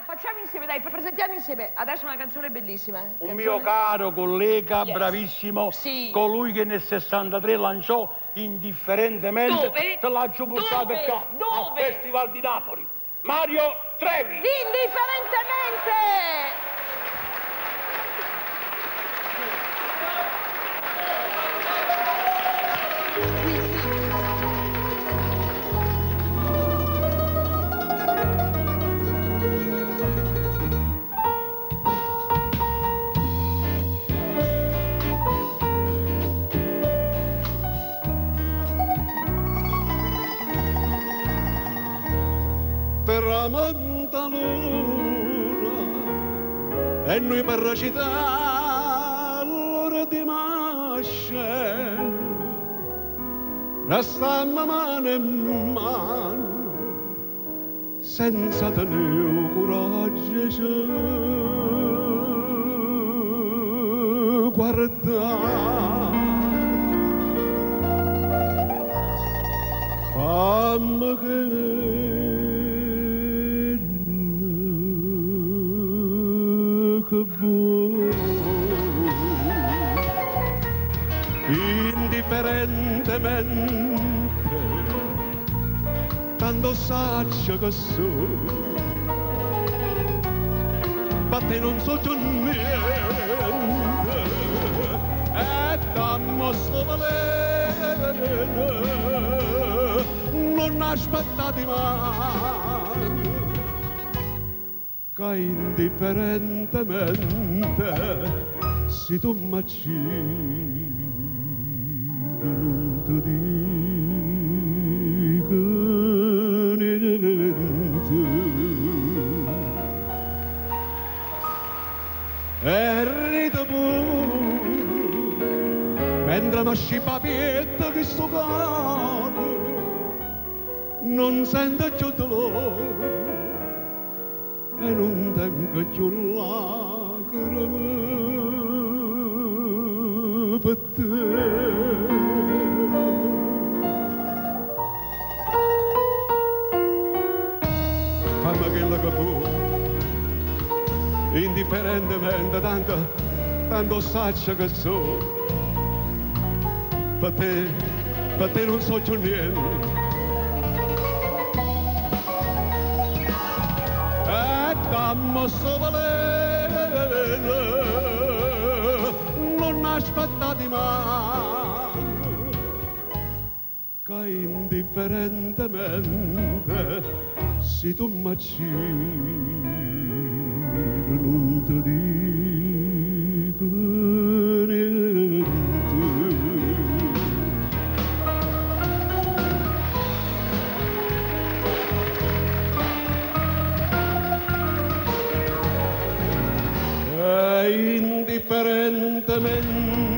facciamo insieme, dai, presentiamo insieme. Adesso una canzone bellissima. Un mio caro collega, Yes. bravissimo, Sì. colui che nel 63 lanciò indifferentemente. Dove? Te l'ho portato Dove? qua, al Dove? Festival di Napoli. Mario Trevi. Indifferentemente! Tramonta l'una e noi per recitare l'ora di masce restammo mano in mano senza tenere coraggio di guardare. Fammi che vuoi, indifferentemente, tanto saggio che sono, ma te non so già niente, e dammo sto veleno, non aspettati mai. Che indifferentemente se tu mi accidi non ti dico niente e ride pure mentre mi scipa pietta di sto cuore non sento più dolore e non tengo più lacrime per te. Fammi quello che può, indifferentemente, tanto saggio che so. Per te non so più niente. Dammo sto veleno, non aspettati mai, che indifferentemente se tu mi accidi non ti dico niente. Indifferentemente